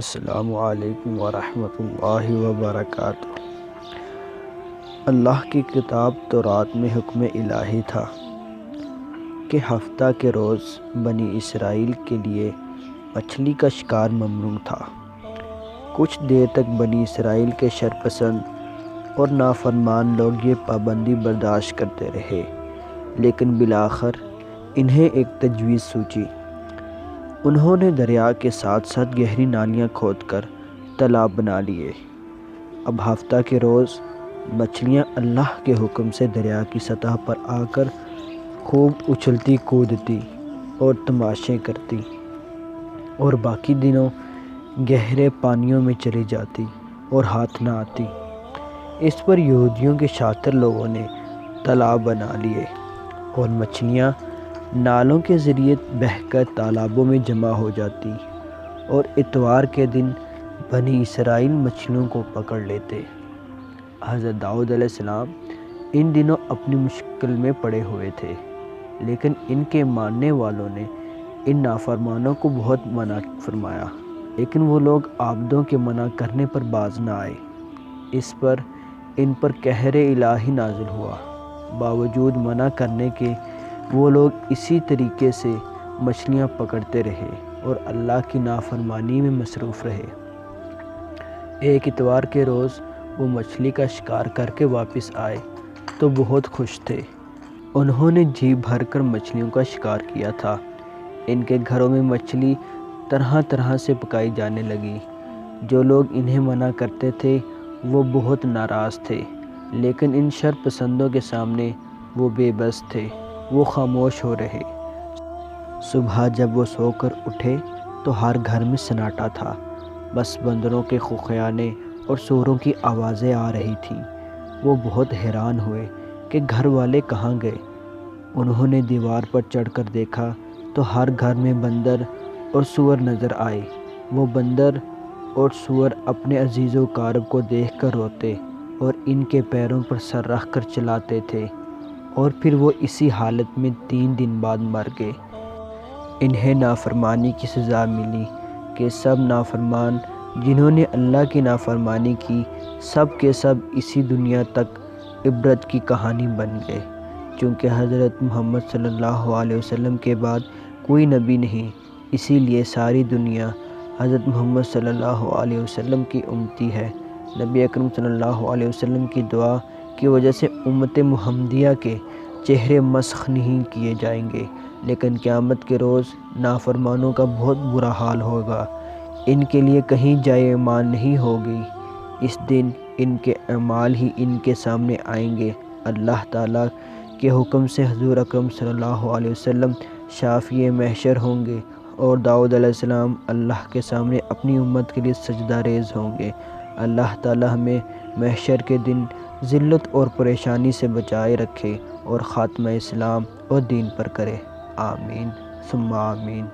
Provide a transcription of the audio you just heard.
السلام علیکم ورحمۃ اللہ وبرکاتہ۔ اللہ کی کتاب تورات میں حکم الہی تھا کہ ہفتہ کے روز بنی اسرائیل کے لیے مچھلی کا شکار ممنوع تھا۔ کچھ دیر تک بنی اسرائیل کے شرپسند اور نافرمان لوگ یہ پابندی برداشت کرتے رہے، لیکن بالآخر انہیں ایک تجویز سوچی۔ انہوں نے دریا کے ساتھ ساتھ گہری نالیاں کھود کر تالاب بنا لیے۔ اب ہفتہ کے روز مچھلیاں اللہ کے حکم سے دریا کی سطح پر آ کر خوب اچھلتی کودتی اور تماشے کرتی، اور باقی دنوں گہرے پانیوں میں چلی جاتی اور ہاتھ نہ آتی۔ اس پر یہودیوں کے شاطر لوگوں نے تالاب بنا لیے اور مچھلیاں نالوں کے ذریعے بہہ کر تالابوں میں جمع ہو جاتی، اور اتوار کے دن بنی اسرائیل مچھلیوں کو پکڑ لیتے۔ حضرت داؤد علیہ السلام ان دنوں اپنی مشکل میں پڑے ہوئے تھے، لیکن ان کے ماننے والوں نے ان نافرمانوں کو بہت منع فرمایا، لیکن وہ لوگ عابدوں کے منع کرنے پر باز نہ آئے۔ اس پر ان پر قہر الہی نازل ہوا۔ باوجود منع کرنے کے وہ لوگ اسی طریقے سے مچھلیاں پکڑتے رہے اور اللہ کی نافرمانی میں مصروف رہے۔ ایک اتوار کے روز وہ مچھلی کا شکار کر کے واپس آئے تو بہت خوش تھے۔ انہوں نے جی بھر کر مچھلیوں کا شکار کیا تھا۔ ان کے گھروں میں مچھلی طرح طرح سے پکائی جانے لگی۔ جو لوگ انہیں منع کرتے تھے وہ بہت ناراض تھے، لیکن ان شر پسندوں کے سامنے وہ بے بس تھے، وہ خاموش ہو رہے۔ صبح جب وہ سو کر اٹھے تو ہر گھر میں سناٹا تھا، بس بندروں کے خخیانے اور سوروں کی آوازیں آ رہی تھیں۔ وہ بہت حیران ہوئے کہ گھر والے کہاں گئے۔ انہوں نے دیوار پر چڑھ کر دیکھا تو ہر گھر میں بندر اور سور نظر آئے۔ وہ بندر اور سور اپنے عزیز و اقارب کو دیکھ کر روتے اور ان کے پیروں پر سر رکھ کر چلاتے تھے، اور پھر وہ اسی حالت میں 3 دن بعد مر گئے۔ انہیں نافرمانی کی سزا ملی کہ سب نافرمان جنہوں نے اللہ کی نافرمانی کی، سب کے سب اسی دنیا تک عبرت کی کہانی بن گئے۔ چونکہ حضرت محمد صلی اللہ علیہ وسلم کے بعد کوئی نبی نہیں، اسی لیے ساری دنیا حضرت محمد صلی اللہ علیہ وسلم کی امتی ہے۔ نبی اکرم صلی اللہ علیہ وسلم کی دعا کی وجہ سے امت محمدیہ کے چہرے مسخ نہیں کیے جائیں گے، لیکن قیامت کے روز نافرمانوں کا بہت برا حال ہوگا۔ ان کے لیے کہیں جائے ایمان نہیں ہوگی۔ اس دن ان کے اعمال ہی ان کے سامنے آئیں گے۔ اللہ تعالیٰ کے حکم سے حضور اکرم صلی اللہ علیہ وسلم شافع محشر ہوں گے، اور داؤد علیہ السلام اللہ کے سامنے اپنی امت کے لیے سجدہ ریز ہوں گے۔ اللہ تعالیٰ ہمیں محشر کے دن ذلت اور پریشانی سے بچائے رکھے اور خاتمہ اسلام اور دین پر کرے۔ آمین ثم آمین۔